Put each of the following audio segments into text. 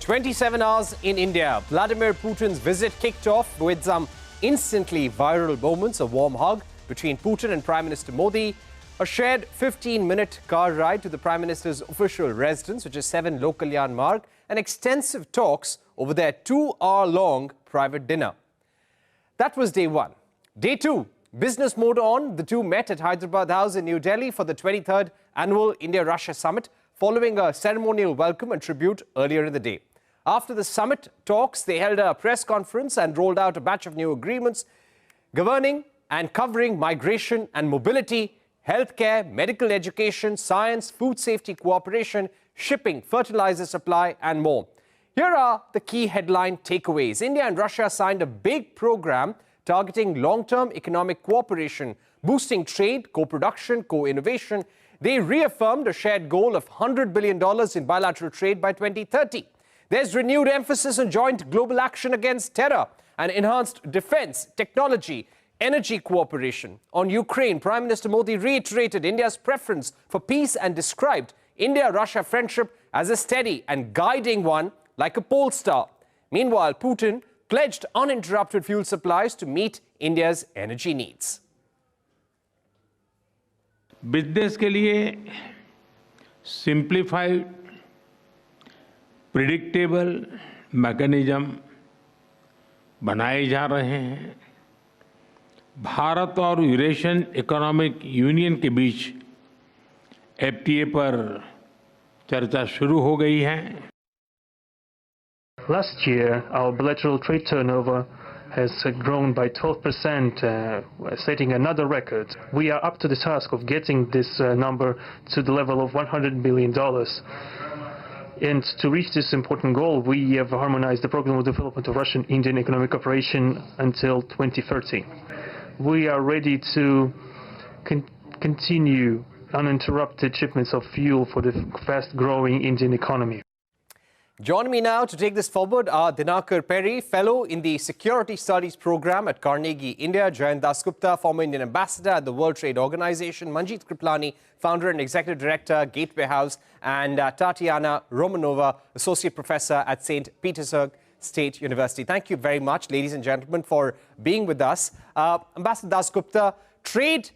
27 hours in India. Vladimir Putin's visit kicked off with some instantly viral moments. A warm hug between Putin and Prime Minister Modi. A shared 15-minute car ride to the Prime Minister's official residence, which is 7 Lok Kalyan Marg. And extensive talks over their 2-hour-long private dinner. That was day one. Day two, business mode on. The two met at Hyderabad House in New Delhi for the 23rd Annual India-Russia Summit, following a ceremonial welcome and tribute earlier in the day. After the summit talks, they held a press conference and rolled out a batch of new agreements governing and covering migration and mobility, healthcare, medical education, science, food safety cooperation, shipping, fertilizer supply, and more. Here are the key headline takeaways. India and Russia signed a big program targeting long-term economic cooperation, boosting trade, co-production, co-innovation. They reaffirmed a shared goal of $100 billion in bilateral trade by 2030. There's renewed emphasis on joint global action against terror and enhanced defense, technology, energy cooperation. On Ukraine, Prime Minister Modi reiterated India's preference for peace and described India-Russia friendship as a steady and guiding one like a pole star. Meanwhile, Putin pledged uninterrupted fuel supplies to meet India's energy needs. Business के लिए simplified predictable mechanism बनाए जा रहे हैं। भारत और Eurasian economic union के बीच FTA पर चर्चा शुरू हो गई है। Last year, our bilateral trade turnover has grown by 12%, setting another record. We are up to the task of getting this number to the level of $100 billion. And to reach this important goal, we have harmonized the program of development of Russian-Indian economic cooperation until 2030. We are ready to continue uninterrupted shipments of fuel for the fast-growing Indian economy. Joining me now to take this forward are Dinakar Peri, Fellow in the Security Studies Program at Carnegie, India; Jayant Dasgupta, former Indian Ambassador at the World Trade Organization; Manjeet Kripalani, Founder and Executive Director, Gateway House; and Tatiana, Romanova, Associate Professor at St. Petersburg State University. Thank you very much, ladies and gentlemen, for being with us. Ambassador Dasgupta, trade.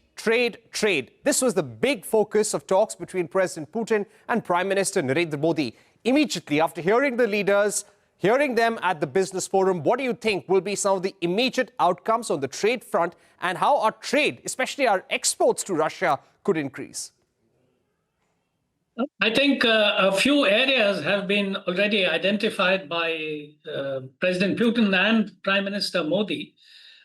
This was the big focus of talks between President Putin and Prime Minister Narendra Modi. Immediately after hearing the leaders, hearing them at the business forum, what do you think will be some of the immediate outcomes on the trade front, and how our trade, especially our exports to Russia, could increase? I think a few areas have been already identified by President Putin and Prime Minister Modi.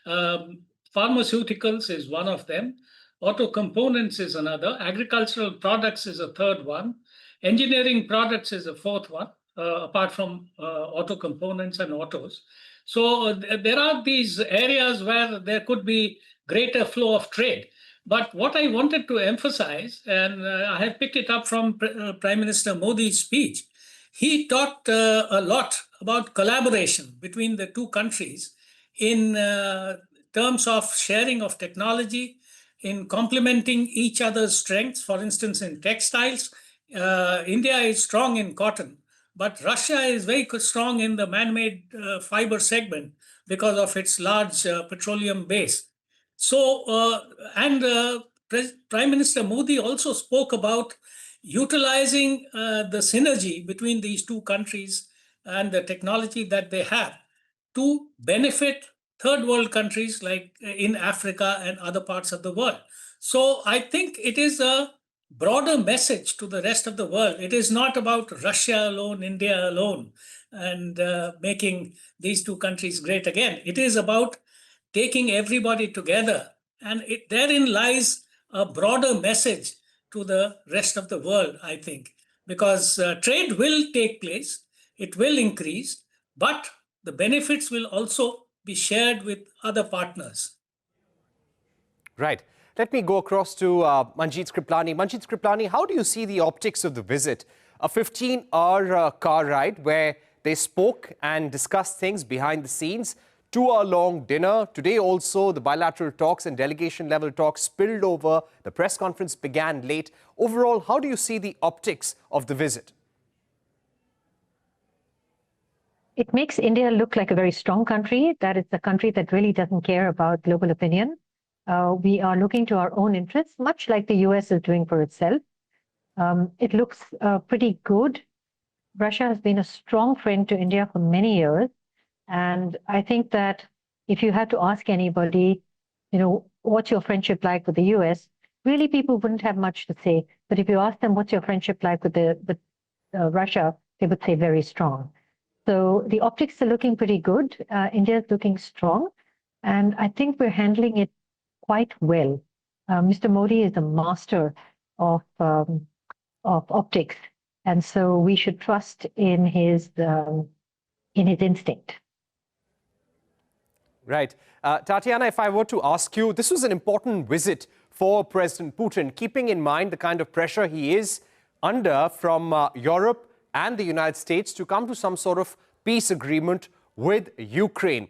Pharmaceuticals is one of them. Auto components is another. Agricultural products is a third one. Engineering products is a fourth one, apart from auto components and autos. So there are these areas where there could be greater flow of trade. But what I wanted to emphasize, and I have picked it up from Prime Minister Modi's speech, he talked a lot about collaboration between the two countries in terms of sharing of technology, in complementing each other's strengths. For instance, in textiles, India is strong in cotton, but Russia is very strong in the man-made fiber segment because of its large petroleum base. So, Prime Minister Modi also spoke about utilizing the synergy between these two countries and the technology that they have to benefit third world countries like in Africa and other parts of the world. So I think it is a broader message to the rest of the world. It is not about Russia alone, India alone, and making these two countries great again. It is about taking everybody together. And therein lies a broader message to the rest of the world, I think, because trade will take place, it will increase, but the benefits will also be shared with other partners. Right. Let me go across to Manjeet Kripalani. Manjeet Kripalani, how do you see the optics of the visit? A 15-hour car ride where they spoke and discussed things behind the scenes, 2-hour-long dinner. Today also, the bilateral talks and delegation-level talks spilled over. The press conference began late. Overall, how do you see the optics of the visit? It makes India look like a very strong country. That is a country that really doesn't care about global opinion. We are looking to our own interests, much like the US is doing for itself. It looks pretty good. Russia has been a strong friend to India for many years. And I think that if you had to ask anybody, what's your friendship like with the US, really people wouldn't have much to say. But if you ask them, what's your friendship like with Russia, they would say very strong. So the optics are looking pretty good. India is looking strong. And I think we're handling it quite well. Mr. Modi is a master of optics. And so we should trust in his instinct. Right. Tatiana, if I were to ask you, this was an important visit for President Putin, keeping in mind the kind of pressure he is under from Europe and the United States to come to some sort of peace agreement with Ukraine.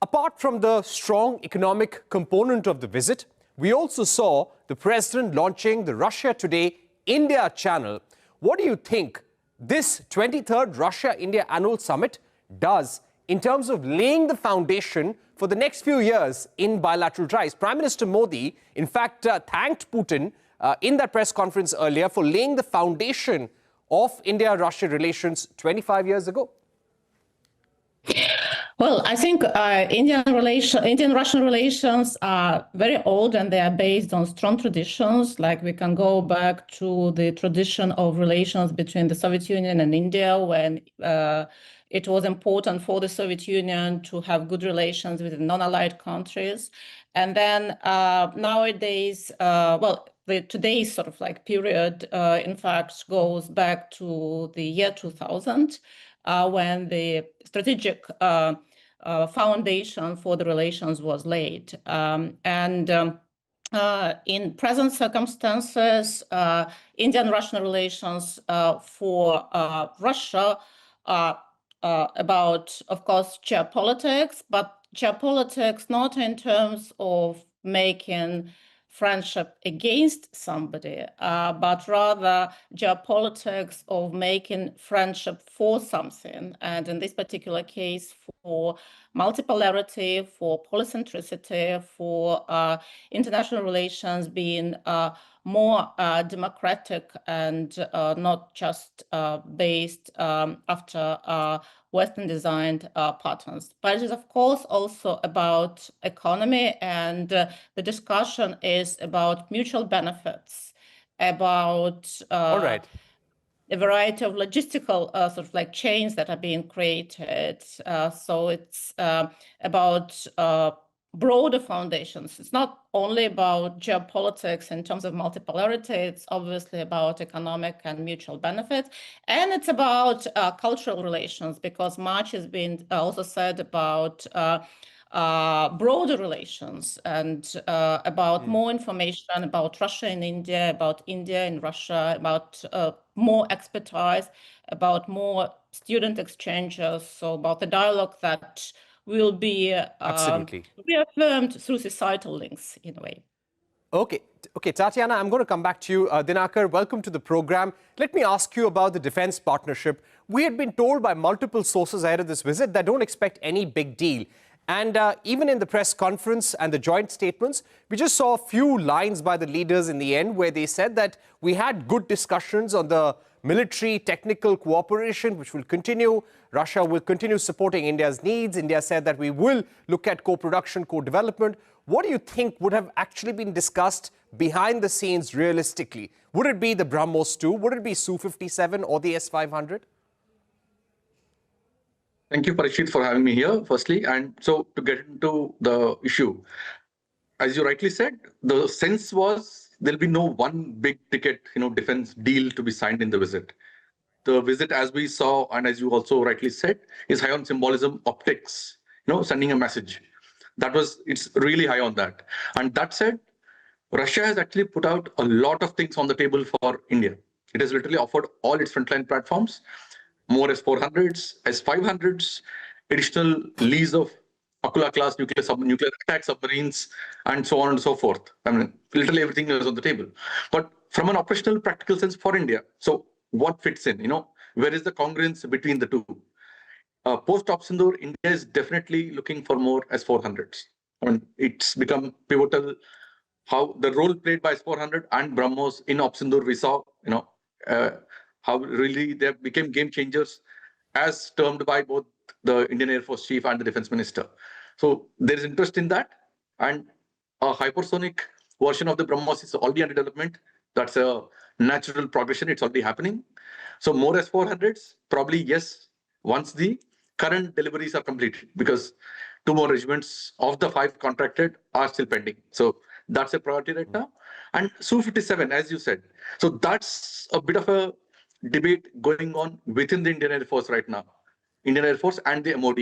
Apart from the strong economic component of the visit, we also saw the president launching the Russia Today India channel. What do you think this 23rd Russia-India Annual Summit does in terms of laying the foundation for the next few years in bilateral ties? Prime Minister Modi, in fact, thanked Putin in that press conference earlier for laying the foundation of India-Russia relations 25 years ago. Well, I think Indian-Russian relations are very old, and they are based on strong traditions. Like, we can go back to the tradition of relations between the Soviet Union and India, when it was important for the Soviet Union to have good relations with the non-allied countries. And then nowadays, today's sort of like period, in fact, goes back to the year 2000, when the strategic foundation for the relations was laid. In present circumstances, Indian-Russian relations for Russia are about, of course, geopolitics, but geopolitics not in terms of making friendship against somebody, but rather geopolitics of making friendship for something. And in this particular case, for multipolarity, for polycentricity, for international relations being more democratic and not just based after Western designed patterns. But it is, of course, also about economy, and the discussion is about mutual benefits, about All right. a variety of logistical sort of like chains that are being created. So it's about broader foundations. It's not only about geopolitics in terms of multipolarity. It's obviously about economic and mutual benefit. And it's about cultural relations, because much has been also said about broader relations and about more information about Russia and India, about India and Russia, about more expertise, about more student exchanges, so about the dialogue that will be reaffirmed through societal links in a way. Okay, Tatiana, I'm going to come back to you. Dinakar, welcome to the program. Let me ask you about the defense partnership. We had been told by multiple sources ahead of this visit that don't expect any big deal. And even in the press conference and the joint statements, we just saw a few lines by the leaders in the end where they said that we had good discussions on the military technical cooperation, which will continue. Russia will continue supporting India's needs. India said that we will look at co-production, co-development. What do you think would have actually been discussed behind the scenes realistically? Would it be the BrahMos 2? Would it be Su-57 or the S-500? Thank you, Parikshit, for having me here, firstly. And so to get into the issue, as you rightly said, the sense was there'll be no one big ticket, defense deal to be signed in the visit. The visit, as we saw, and as you also rightly said, is high on symbolism, optics, sending a message. It's really high on that. And that said, Russia has actually put out a lot of things on the table for India. It has literally offered all its frontline platforms, more S-400s, S-500s, additional lease of Akula-class nuclear attack submarines, and so on and so forth. I mean, literally everything is on the table. But from an operational, practical sense for India, so what fits in? Where is the congruence between the two? post-Opsindur, India is definitely looking for more S-400s. I mean, it's become pivotal how the role played by S-400 and BrahMos in Opsindur, we saw, how really they became game changers as termed by both the Indian Air Force Chief and the Defense Minister. So there is interest in that. And a hypersonic version of the BrahMos is already under development. That's a natural progression. It's already happening. So more S-400s, probably yes, once the current deliveries are completed, because 2 more regiments of the 5 contracted are still pending. So that's a priority right now. And Su-57, as you said. So that's a bit of a debate going on within the Indian Air Force right now. Indian Air Force and the MOD.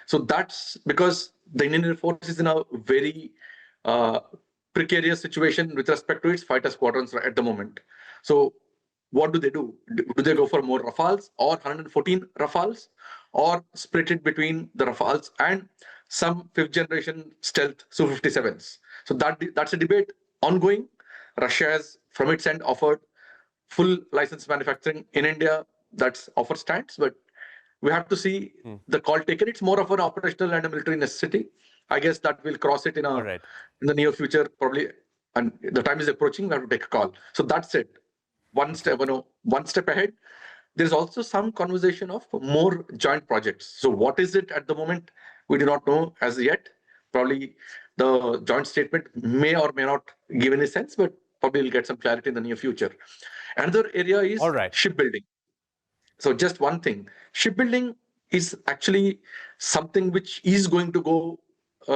So that's because the Indian Air Force is in a very precarious situation with respect to its fighter squadrons at the moment. So what do they do? Do they go for more Rafales or 114 Rafales, or split it between the Rafales and some 5th generation stealth Su-57s? So that's a debate ongoing. Russia has, from its end, offered full license manufacturing in India. That's offer stands, but we have to see the call taken. It's more of an operational and a military necessity. I guess that will cross it in the near future, probably, and the time is approaching. We have to take a call. So that's it. One step ahead. There's also some conversation of more joint projects. So what is it at the moment? We do not know as yet. Probably the joint statement may or may not give any sense, but probably we'll get some clarity in the near future. Another area is shipbuilding. So just one thing, shipbuilding is actually something which is going to go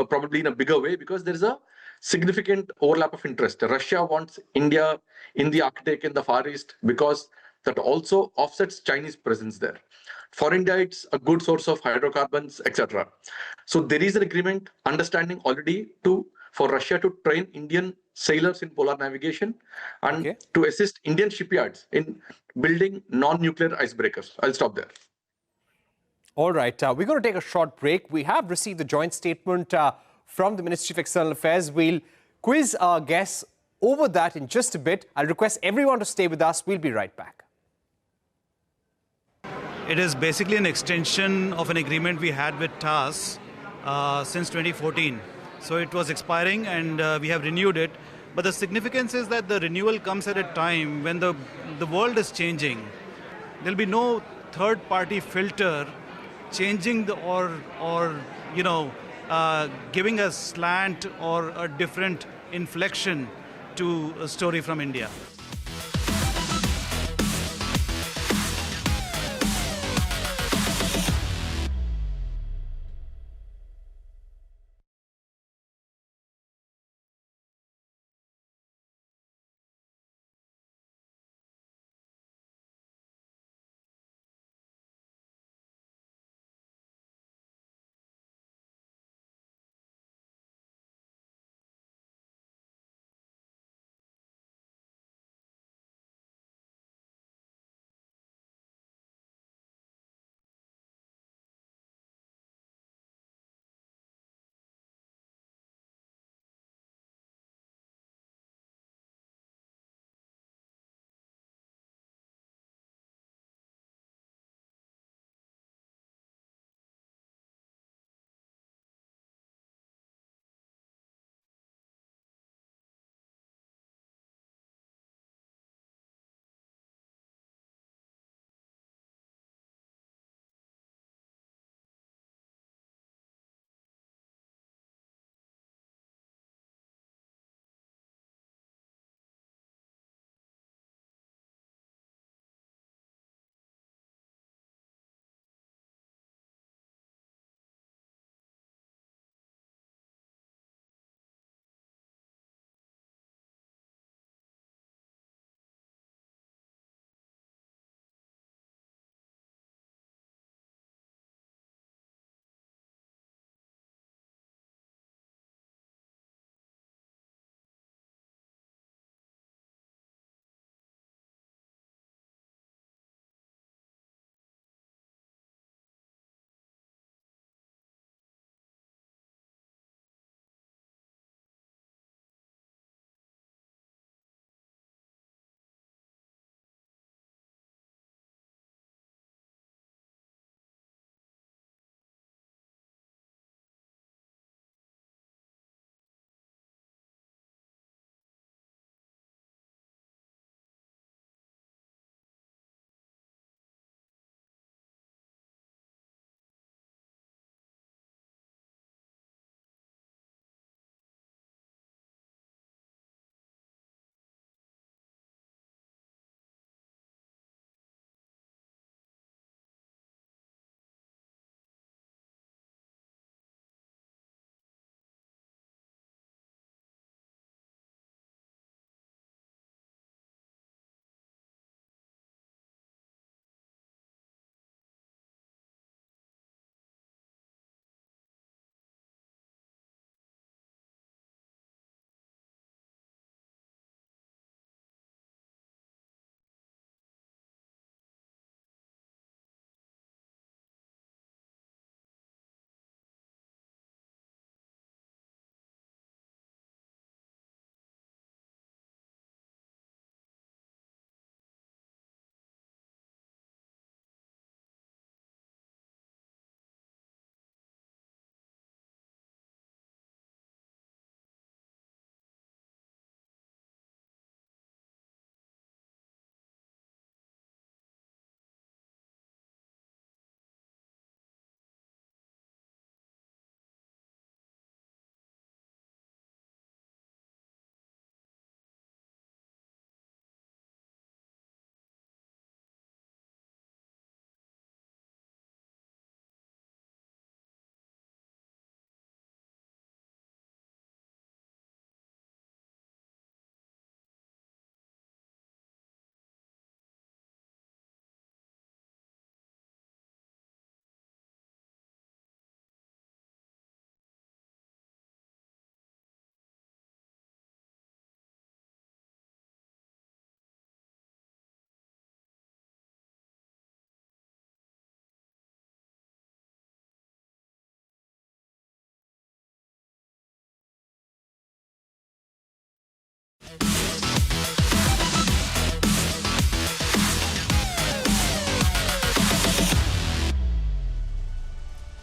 probably in a bigger way, because there is a significant overlap of interest. Russia wants India in the Arctic, in the Far East, because that also offsets Chinese presence there. For India, it's a good source of hydrocarbons, etc. So there is an agreement, understanding already for Russia to train Indian sailors in polar navigation and to assist Indian shipyards in building non-nuclear icebreakers. I'll stop there. All right. We're going to take a short break. We have received the joint statement from the Ministry of External Affairs. We'll quiz our guests over that in just a bit. I'll request everyone to stay with us. We'll be right back. It is basically an extension of an agreement we had with TASS since 2014. So it was expiring and we have renewed it. But the significance is that the renewal comes at a time when the world is changing. There'll be no third-party filter changing giving a slant or a different inflection to a story from India.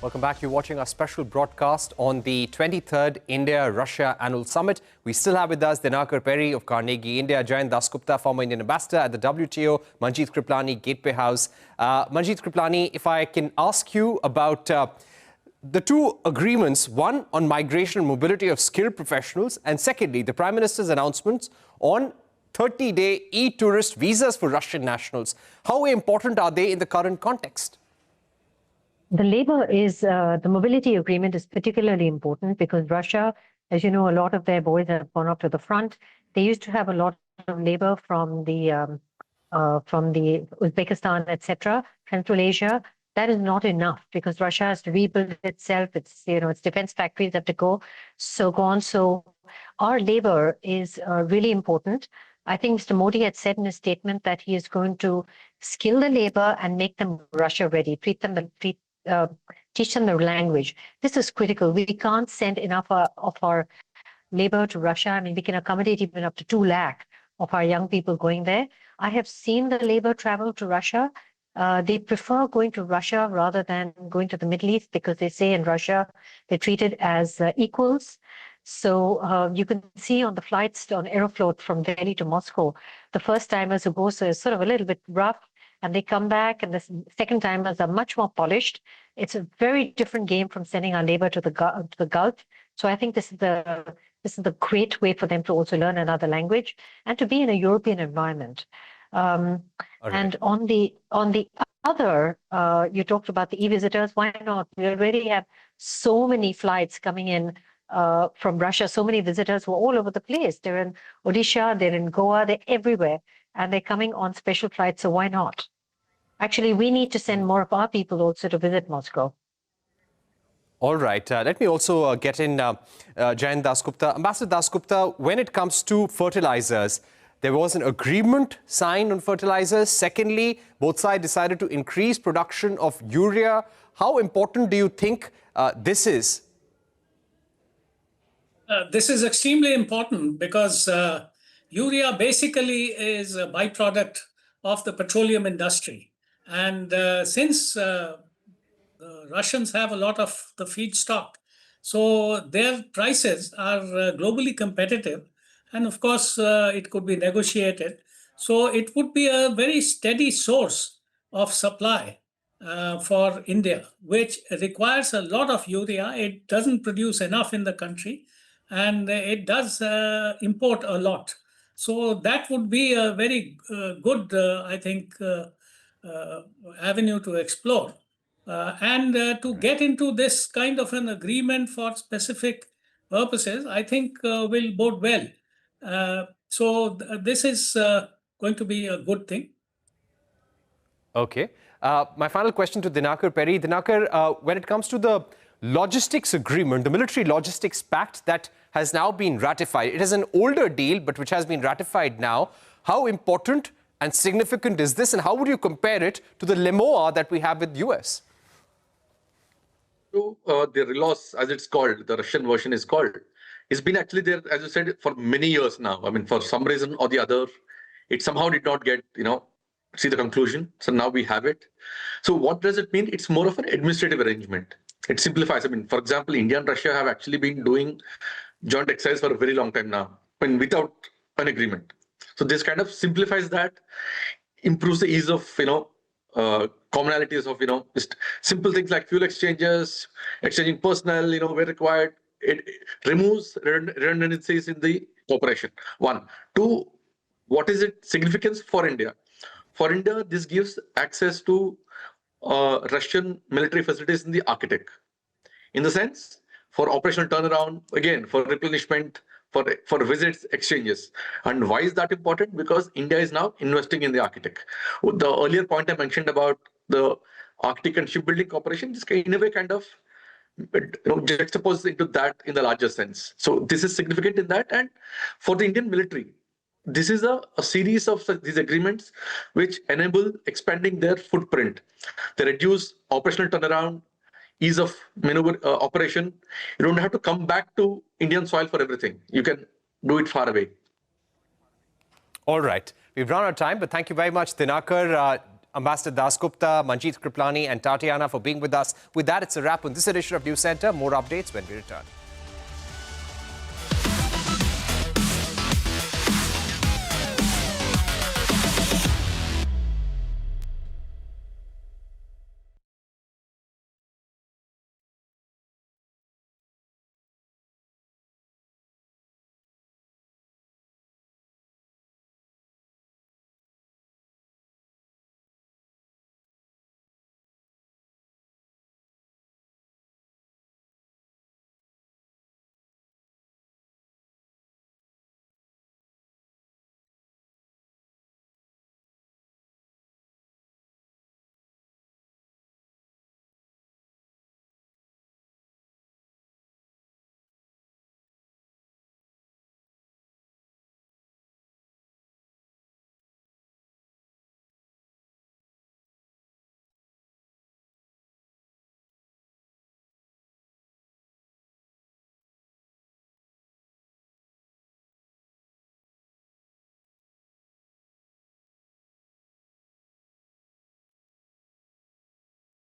Welcome back. You're watching our special broadcast on the 23rd India-Russia Annual Summit. We still have with us Dinakar Peri of Carnegie India, Jayant Dasgupta, former Indian ambassador at the WTO, Manjeet Kripalani, Gateway House. Manjeet Kripalani, if I can ask you about the two agreements, one on migration and mobility of skilled professionals, and secondly, the Prime Minister's announcements on 30-day e-tourist visas for Russian nationals. How important are they in the current context? The labor is, the mobility agreement is particularly important because Russia, as you know, a lot of their boys have gone up to the front. They used to have a lot of labor from the Uzbekistan, etc., Central Asia. That is not enough because Russia has to rebuild itself. Its defense factories have to go on. So our labor is really important. I think Mr. Modi had said in his statement that he is going to skill the labor and make them Russia ready, teach them the language. This is critical. We can't send enough of our labor to Russia. I mean, we can accommodate even up to 2 lakh of our young people going there. I have seen the labor travel to Russia. They prefer going to Russia rather than going to the Middle East because they say in Russia they're treated as equals. So you can see on the flights on Aeroflot from Delhi to Moscow, the first timers who go so is sort of a little bit rough, and they come back, and the second timers are much more polished. It's a very different game from sending our labor to the Gulf. So I think this is the great way for them to also learn another language and to be in a European environment. And on the other, you talked about the e-visitors. Why not? We already have so many flights coming in from Russia, so many visitors who are all over the place. They're in Odisha, they're in Goa, they're everywhere, and they're coming on special flights, so why not? Actually, we need to send more of our people also to visit Moscow. All right. Let me also get in Jayant Dasgupta. Ambassador Dasgupta, when it comes to fertilizers, there was an agreement signed on fertilizers. Secondly, both sides decided to increase production of urea. How important do you think this is? This is extremely important because urea basically is a byproduct of the petroleum industry. And since the Russians have a lot of the feedstock, so their prices are globally competitive. And of course, it could be negotiated. So it would be a very steady source of supply for India, which requires a lot of urea. It doesn't produce enough in the country, and it does import a lot. So that would be a very good, I think, avenue to explore. And to get into this kind of an agreement for specific purposes, I think will bode well. So this is going to be a good thing. Okay. My final question to Dinakar Peri. Dinakar, when it comes to the logistics agreement, the military logistics pact that has now been ratified, it is an older deal, but which has been ratified now. How important and significant is this, and how would you compare it to the LEMOA that we have with US? So the RELOS, as it's called, the Russian version is called, it's been actually there, as you said, for many years now. I mean, for some reason or the other, it somehow did not get, see the conclusion. So now we have it. So what does it mean? It's more of an administrative arrangement. It simplifies. I mean, for example, India and Russia have actually been doing joint exercise for a very long time now, without an agreement. So this kind of simplifies that, improves the ease of, commonalities of, just simple things like fuel exchanges, exchanging personnel, where required. It removes redundancies in the cooperation. 1. 2, what is its significance for India? For India, this gives access to Russian military facilities in the Arctic. In the sense, for operational turnaround, again, for replenishment, for visits, exchanges. And why is that important? Because India is now investing in the Arctic. The earlier point I mentioned about the Arctic and shipbuilding cooperation, this in a way kind of juxtaposed into that in the larger sense. So this is significant in that. And for the Indian military, this is a series of these agreements which enable expanding their footprint. They reduce operational turnaround, ease of maneuver operation. You don't have to come back to Indian soil for everything. You can do it far away. All right. We've run out of time, but thank you very much, Dinakar. Ambassador Dasgupta, Manjeet, Kripalani and Tatiana for being with us. With that, it's a wrap on this edition of News Center. More updates when we return.